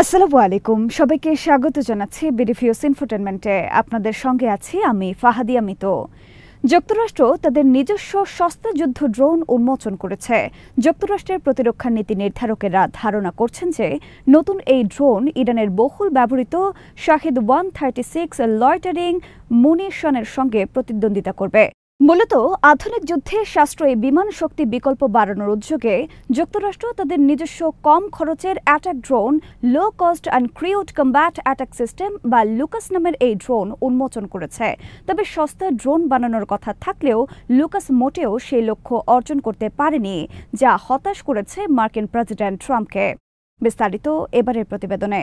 আসসালামু আলাইকুম, সবাইকে স্বাগত জানাচ্ছি বিডিফিউস ইনফোটেনমেন্টে। আপনাদের সঙ্গে আছি আমি ফাহাদিয়া মিতো। যুক্তরাষ্ট্র তাদের নিজস্ব সস্তা যুদ্ধ ড্রোন উন্মোচন করেছে। যুক্তরাষ্ট্রের প্রতিরক্ষা নীতি নির্ধারকেরা ধারণা করছেন যে নতুন এই ড্রোন ইরানের বহুল ব্যবহৃত শাহিদ 136 লয়টারিং মুনিশনের সঙ্গে প্রতিদ্বন্দ্বিতা করবে। মূলত আধুনিক যুদ্ধে সাশ্রয়ী বিমান শক্তি বিকল্প বাড়ানোর উদ্যোগে যুক্তরাষ্ট্র তাদের নিজস্ব কম খরচের attack drone low cost and crewed combat attack system বা লুকাস নামের এই ড্রোন উন্মোচন করেছে। তবে সস্তা ড্রোন বানানোর কথা থাকলেও লুকাস মোটেও সেই লক্ষ্য অর্জন করতে পারেনি, যা হতাশ করেছে মার্কিন প্রেসিডেন্ট ট্রাম্পকে। বিস্তারিত এবারের প্রতিবেদনে।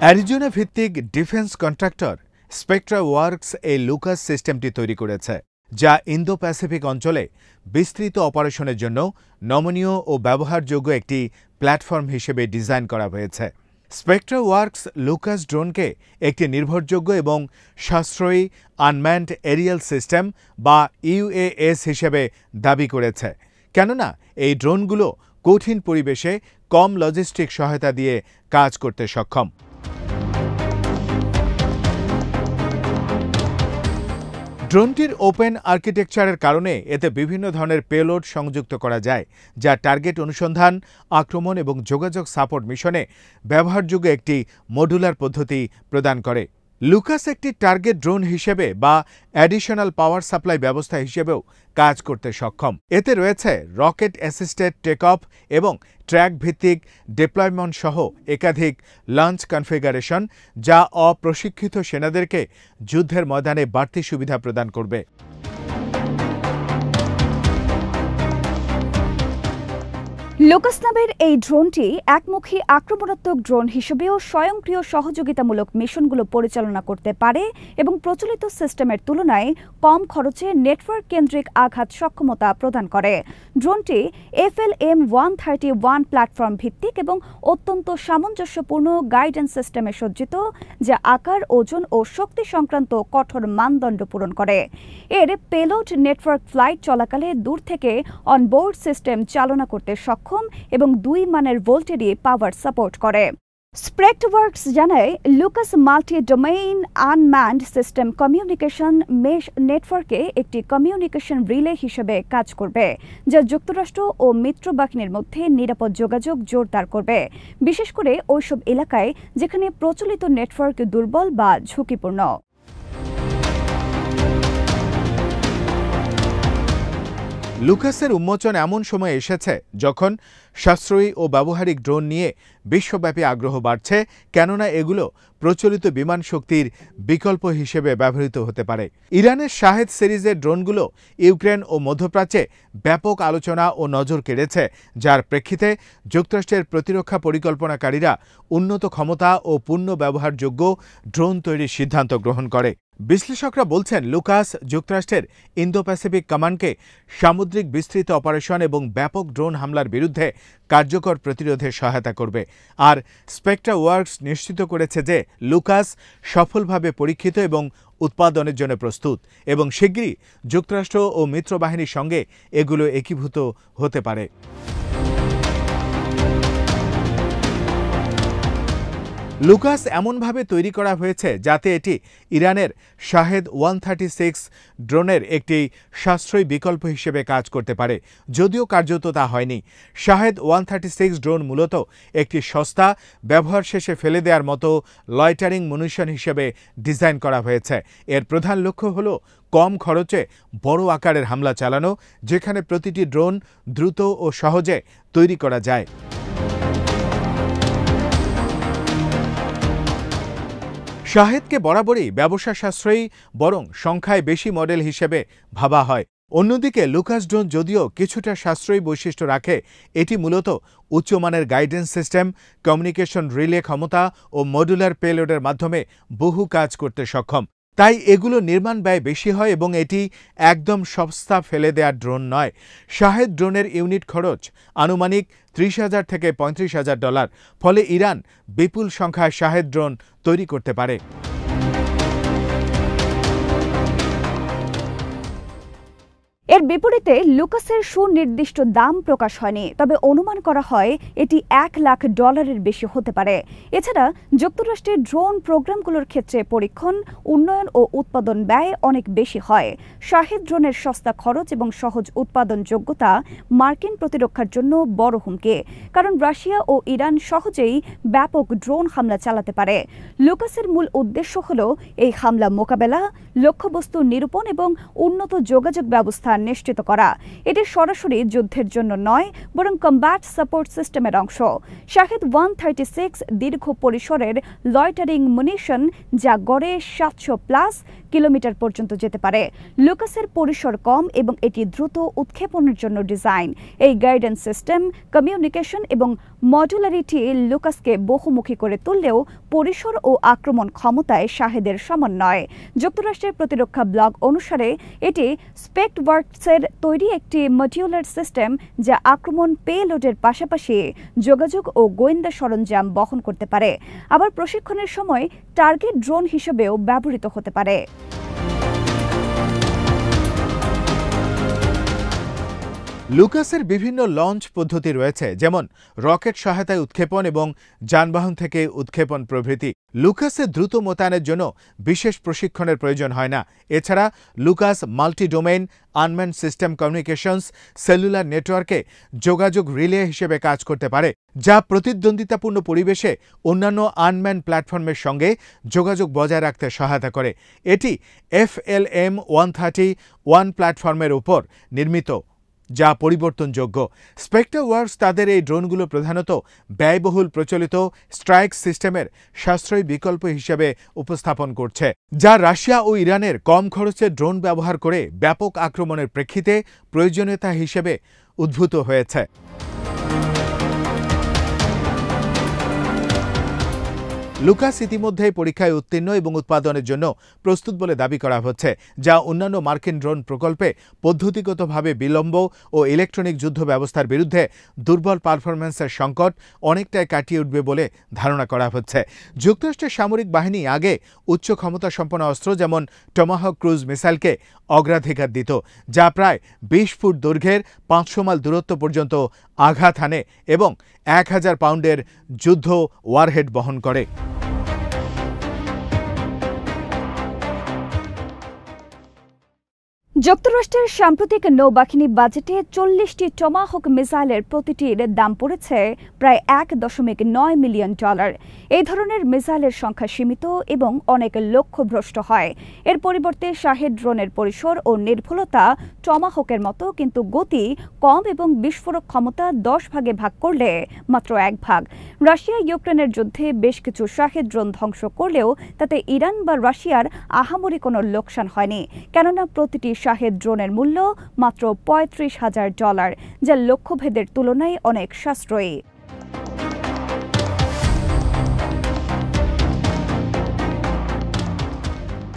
অ্যারিজোনা ভিত্তিক ডিফেন্স কন্ট্রাক্টর স্পেকট্রা ওয়ার্কস এই লুকাস সিস্টেমটি তৈরি করেছে, যা ইন্দো প্যাসিফিক অঞ্চলে বিস্তৃত অপারেশনের জন্য নমনীয় ও ব্যবহারযোগ্য একটি প্ল্যাটফর্ম হিসেবে ডিজাইন করা হয়েছে। স্পেকট্রা ওয়ার্কস লুকাস ড্রোনকে একটি নির্ভরযোগ্য এবং সাশ্রয়ী আনম্যান্ড এরিয়াল সিস্টেম বা ইউএএস হিসেবে দাবি করেছে, কেননা এই ড্রোনগুলো কঠিন পরিবেশে কম লজিস্টিক সহায়তা দিয়ে কাজ করতে সক্ষম। ড্রোনটির ওপেন আর্কিটেকচারের কারণে এতে বিভিন্ন ধরনের পেলোড সংযুক্ত করা যায়, যা টার্গেট অনুসন্ধান, আক্রমণ এবং যোগাযোগ সাপোর্ট মিশনে ব্যবহারযোগ্য একটি মডুলার পদ্ধতি প্রদান করে। লুকাস একটি টার্গেট ড্রোন হিসেবে বা অ্যাডিশনাল পাওয়ার সাপ্লাই ব্যবস্থা হিসেবেও কাজ করতে সক্ষম। এতে রয়েছে রকেট অ্যাসিস্টেড টেক অফ এবং ট্র্যাক ভিত্তিক ডিপ্লয়মেন্ট সহ একাধিক লঞ্চ কনফিগারেশন, যা অপ্রশিক্ষিত সেনাদেরকে যুদ্ধের ময়দানে বাড়তি সুবিধা প্রদান করবে। লুকাস নামের এই ড্রোনটি একমুখী আক্রমণাত্মক ড্রোন হিসেবেও স্বয়ংক্রিয় সহযোগিতামূলক মিশনগুলো পরিচালনা করতে পারে এবং প্রচলিত সিস্টেমের তুলনায় কম খরচে নেটওয়ার্ক কেন্দ্রিক আঘাত সক্ষমতা প্রদান করে। ড্রোনটি FLM-131 প্ল্যাটফর্ম ভিত্তিক এবং অত্যন্ত সামঞ্জস্যপূর্ণ গাইডেন্স সিস্টেমে সজ্জিত, যা আকার, ওজন ও শক্তি সংক্রান্ত কঠোর মানদণ্ড পূরণ করে। এর পেলোড নেটওয়ার্ক ফ্লাইট চলাকালে দূর থেকে অনবোর্ড সিস্টেম চালনা করতে সক্ষম এবং 2 মানের ভোল্টেরই পাওয়ার সাপোর্ট করে। স্পেকট্রা ওয়ার্কস জানায়, Lucas multi domain unmanned system communication mesh নেটওয়ার্কে একটি কমিউনিকেশন রিলে হিসেবে কাজ করবে, যা যুক্তরাষ্ট্র ও মিত্র বাহিনীর মধ্যে নিরাপদ যোগাযোগ জোরদার করবে, বিশেষ করে ওইসব এলাকায় যেখানে প্রচলিত নেটওয়ার্ক দুর্বল বা ঝুঁকিপূর্ণ। লুকাসের উন্মোচন এমন সময় এসেছে যখন সাশ্রয়ী ও ব্যবহারিক ড্রোন নিয়ে বিশ্বব্যাপী আগ্রহ বাড়ছে, কেননা এগুলো প্রচলিত বিমান শক্তির বিকল্প হিসেবে ব্যবহৃত হতে পারে। ইরানের শাহেদ সিরিজের ড্রোনগুলো ইউক্রেন ও মধ্যপ্রাচ্যে ব্যাপক আলোচনা ও নজর কেড়েছে, যার প্রেক্ষিতে যুক্তরাষ্ট্রের প্রতিরক্ষা পরিকল্পনাকারীরা উন্নত ক্ষমতা ও পূর্ণ ব্যবহারযোগ্য ড্রোন তৈরির সিদ্ধান্ত গ্রহণ করে। বিশ্লেষকরা বলছেন, লুকাস যুক্তরাষ্ট্রের ইন্দো প্যাসিফিক কমান্ডকে সামুদ্রিক বিস্তৃত অপারেশন এবং ব্যাপক ড্রোন হামলার বিরুদ্ধে কার্যকর প্রতিরোধে সহায়তা করবে। আর স্পেকট্রা ওয়ার্কস নিশ্চিত করেছে যে লুকাস সফলভাবে পরীক্ষিত এবং উৎপাদনের জন্য প্রস্তুত এবং শিগগিরই যুক্তরাষ্ট্র ও মিত্রবাহিনীর সঙ্গে এগুলো একীভূত হতে পারে। লুকাস এমনভাবে তৈরি করা হয়েছে যাতে এটি ইরানের শাহেদ 136 ড্রোনের একটি সাশ্রয়ী বিকল্প হিসেবে কাজ করতে পারে, যদিও কার্যত তা হয়নি। শাহেদ 136 ড্রোন মূলত একটি সস্তা, ব্যবহার শেষে ফেলে দেওয়ার মতো লয়টারিং মুনিশন হিসেবে ডিজাইন করা হয়েছে। এর প্রধান লক্ষ্য হল কম খরচে বড় আকারের হামলা চালানো, যেখানে প্রতিটি ড্রোন দ্রুত ও সহজে তৈরি করা যায়। শাহেদকে বরাবরই ব্যবসা সাশ্রয়ী, বরং সংখ্যায় বেশি মডেল হিসেবে ভাবা হয়। অন্যদিকে লুকাস ড্রোন যদিও কিছুটা সাশ্রয়ী বৈশিষ্ট্য রাখে, এটি মূলত উচ্চমানের গাইডেন্স সিস্টেম, কমিউনিকেশন রিলে ক্ষমতা ও মডুলার পেলোডের মাধ্যমে বহু কাজ করতে সক্ষম। তাই এগুলো নির্মাণ ব্যয় বেশি হয় এবং এটি একদম সস্তা ফেলে দেওয়ার ড্রোন নয়। শাহেদ ড্রোনের ইউনিট খরচ আনুমানিক $30,000 থেকে $35,000, ফলে ইরান বিপুল সংখ্যায় শাহেদ ড্রোন তৈরি করতে পারে। এর বিপরীতে লুকাসের সুনির্দিষ্ট দাম প্রকাশ হয়নি, তবে অনুমান করা হয় এটি $1 লাখ বেশি হতে পারে। এছাড়া যুক্তরাষ্ট্রের ড্রোন প্রোগ্রামগুলোর ক্ষেত্রে পরীক্ষণ, উন্নয়ন ও উৎপাদন ব্যয় অনেক বেশি হয়। শাহেদ ড্রোনের সস্তা খরচ এবং সহজ উৎপাদন যোগ্যতা মার্কিন প্রতিরক্ষার জন্য বড় হুমকি, কারণ রাশিয়া ও ইরান সহজেই ব্যাপক ড্রোন হামলা চালাতে পারে। লুকাসের মূল উদ্দেশ্য হল এই হামলা মোকাবেলা, লক্ষ্যবস্তু নিরূপণ এবং উন্নত যোগাযোগ ব্যবস্থা নিশ্চিত করা। এটি সরাসরি যুদ্ধের জন্য নয়, বরং কম্ব্যাট সাপোর্ট সিস্টেমের অংশ। শাহেদ 136 দীর্ঘ পরিসরের লয়টারিং মুনিশন, যা গড়ে 700+ কিলোমিটার পর্যন্ত যেতে পারে। লুকাসের পরিসর কম এবং এটি দ্রুত উৎক্ষেপণের জন্য ডিজাইন। এই গাইডেন্স সিস্টেম, কমিউনিকেশন এবং মডুলারিটি লুকাসকে বহুমুখী করে তুললেও পরিসর ও আক্রমণ ক্ষমতায় শাহেদের সমান নয়। যুক্তরাষ্ট্রের প্রতিরক্ষা ব্লগ অনুসারে এটি স্পেক্টওয়ার্কসের তৈরি একটি মডিউলার সিস্টেম, যা আক্রমণ পেলোডের পাশাপাশি যোগাযোগ ও গোয়েন্দা সরঞ্জাম বহন করতে পারে। আবার প্রশিক্ষণের সময় টার্গেট ড্রোন হিসেবেও ব্যবহৃত হতে পারে। লুকাসের বিভিন্ন লঞ্চ পদ্ধতি রয়েছে, যেমন রকেট সহায়তায় উৎক্ষেপণ এবং যানবাহন থেকে উৎক্ষেপণ প্রভৃতি। লুকাসে দ্রুত মোতায়েনের জন্য বিশেষ প্রশিক্ষণের প্রয়োজন হয় না। এছাড়া Lucas multi domain আনম্যান system communications cellular নেটওয়ার্কে যোগাযোগ রিলে হিসেবে কাজ করতে পারে, যা প্রতিদ্বন্দ্বিতাপূর্ণ পরিবেশে অন্যান্য আনম্যান প্ল্যাটফর্মের সঙ্গে যোগাযোগ বজায় রাখতে সহায়তা করে। এটি FLM-131 প্ল্যাটফর্মের উপর নির্মিত, যা পরিবর্তনযোগ্য। স্পেক্টওয়ার্কস তাদের এই ড্রোনগুলো প্রধানত ব্যয়বহুল প্রচলিত স্ট্রাইক সিস্টেমের সাশ্রয়ী বিকল্প হিসেবে উপস্থাপন করছে, যা রাশিয়া ও ইরানের কম খরচে ড্রোন ব্যবহার করে ব্যাপক আক্রমণের প্রেক্ষিতে প্রয়োজনীয়তা হিসেবে উদ্ভূত হয়েছে। লুকাস ইতিমধ্যেই পরীক্ষায় উত্তীর্ণ এবং উৎপাদনের জন্য প্রস্তুত বলে দাবি করা হচ্ছে, যা অন্যান্য মার্কিন ড্রোন প্রকল্পে পদ্ধতিগতভাবে বিলম্ব ও ইলেকট্রনিক যুদ্ধ ব্যবস্থার বিরুদ্ধে দুর্বল পারফরম্যান্সের সংকট অনেকটাই কাটিয়ে উঠবে বলে ধারণা করা হচ্ছে। যুক্তরাষ্ট্রের সামরিক বাহিনী আগে উচ্চ ক্ষমতা সম্পন্ন অস্ত্র যেমন টমাহক ক্রুজ মিসাইলকে অগ্রাধিকার দিত, যা প্রায় 20 ফুট দৈর্ঘ্যের 500 মাইল দূরত্ব পর্যন্ত আঘাত হানে এবং 1000 পাউন্ডের যুদ্ধ ওয়ারহেড বহন করে। যুক্তরাষ্ট্রের সাম্প্রতিক নৌবাহিনী বাজেটে 40টি টমাহক মিসাইলের প্রতিটির দাম পড়েছে প্রায় $1.9 মিলিয়ন। এই ধরনের মিসাইলের সংখ্যা সীমিত এবং অনেক লক্ষ্যভ্রষ্ট হয়। এর পরিবর্তে শাহেদ ড্রোনের পরিসর ও নির্ভুলতা টমাহকের মতো, কিন্তু গতি কম এবং বিস্ফোরক ক্ষমতা 10 ভাগে ভাগ করলে মাত্র 1 ভাগ। রাশিয়া ইউক্রেনের যুদ্ধে বেশ কিছু শাহেদ ড্রোন ধ্বংস করলেও তাতে ইরান বা রাশিয়ার আহামরি কোনো লোকসান হয়নি, কেননা প্রতিটি শাহেদ ড্রোনের মূল্য মাত্র $35,000, যা লক্ষ্যভেদের তুলনায় অনেক সাশ্রয়ী।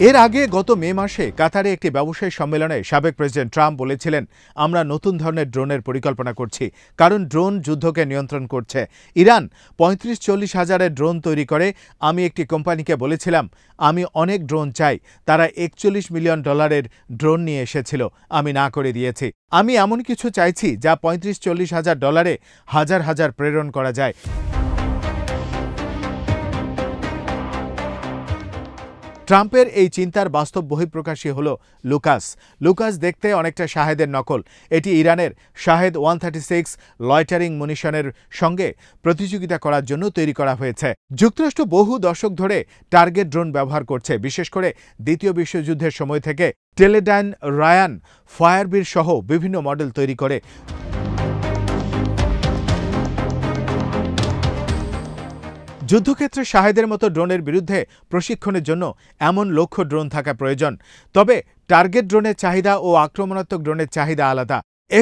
এর আগে গত মে মাসে কাতারে একটি ব্যবসায়ী সম্মেলনে সাবেক প্রেসিডেন্ট ট্রাম্প বলেছিলেন, আমরা নতুন ধরনের ড্রোনের পরিকল্পনা করছি, কারণ ড্রোন যুদ্ধকে নিয়ন্ত্রণ করছে। ইরান 35-40 হাজারের ড্রোন তৈরি করে। আমি একটি কোম্পানিকে বলেছিলাম আমি অনেক ড্রোন চাই। তারা $41 মিলিয়ন ড্রোন নিয়ে এসেছিল। আমি না করে দিয়েছি। আমি এমন কিছু চাইছি যা $35-40 হাজার হাজার হাজার প্রেরণ করা যায়। ট্রাম্পের এই চিন্তার বাস্তব বহিঃপ্রকাশই হল লুকাস। লুকাস দেখতে অনেকটা শাহেদের নকল। এটি ইরানের শাহেদ 136 লয়টারিং মুনিশনের সঙ্গে প্রতিযোগিতা করার জন্য তৈরি করা হয়েছে। যুক্তরাষ্ট্র বহু দশক ধরে টার্গেট ড্রোন ব্যবহার করছে, বিশেষ করে দ্বিতীয় বিশ্বযুদ্ধের সময় থেকে। টেলেডাইন, রায়ান, ফায়ারবির সহ বিভিন্ন মডেল তৈরি করে। যুদ্ধক্ষেত্রে শাহেদের মতো ড্রোনের বিরুদ্ধে প্রশিক্ষণের জন্য এমন লক্ষ্য ড্রোন থাকা প্রয়োজন। তবে টার্গেট ড্রোনের চাহিদা ও আক্রমণাত্মক ড্রোনের চাহিদা আলাদা।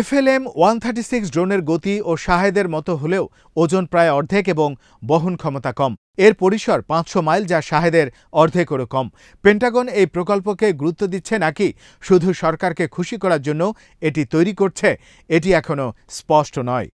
FLM-136 ড্রোনের গতি ও শাহেদের মতো হলেও ওজন প্রায় অর্ধেক এবং বহন ক্ষমতা কম। এর পরিসর 500 মাইল, যা শাহেদের অর্ধেকেরও কম। পেন্টাগন এই প্রকল্পকে গুরুত্ব দিচ্ছে নাকি শুধু সরকারকে খুশি করার জন্য এটি তৈরি করছে, এটি এখনো স্পষ্ট নয়।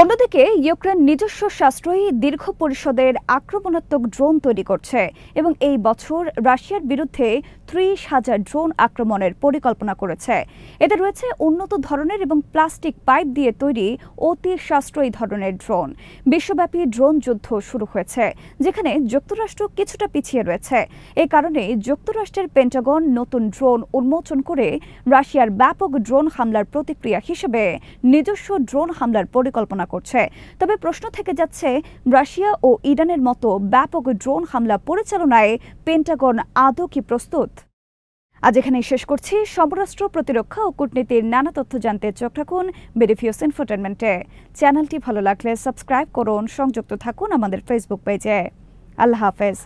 অন্যদিকে ইউক্রেন নিজস্ব সাশ্রয়ী দীর্ঘ পরিসরের আক্রমণাত্মক ড্রোন তৈরি করছে এবং এই বছর রাশিয়ার বিরুদ্ধে 30,000 ড্রোন আক্রমণের পরিকল্পনা করেছে। এতে রয়েছে উন্নত ধরনের এবং প্লাস্টিক পাইপ দিয়ে তৈরি অতি সাশ্রয়ী ধরনের ড্রোন। বিশ্বব্যাপী ড্রোন যুদ্ধ শুরু হয়েছে, যেখানে যুক্তরাষ্ট্র কিছুটা পিছিয়ে রয়েছে। এই কারণে যুক্তরাষ্ট্রের পেন্টাগন নতুন ড্রোন উন্মোচন করে রাশিয়ার ব্যাপক ড্রোন হামলার প্রতিক্রিয়া হিসেবে নিজস্ব ড্রোন হামলার পরিকল্পনা করছে। তবে প্রশ্ন থেকে যাচ্ছে, রাশিয়া ও ইরানের মতো ব্যাপক ড্রোন হামলা পরিচালনায় পেন্টাগন আদৌ কি প্রস্তুত? আজ এখানেই শেষ করছি। সমরাষ্ট্র, প্রতিরক্ষা ও কূটনীতির নানা তথ্য জানতে চোখ রাখুন বেরিফিউস ইনফোটেনমেন্টে। চ্যানেলটি ভালো লাগলে সাবস্ক্রাইব করুন, সংযুক্ত থাকুন আমাদের ফেসবুক পেজে। আল্লাহ হাফেজ।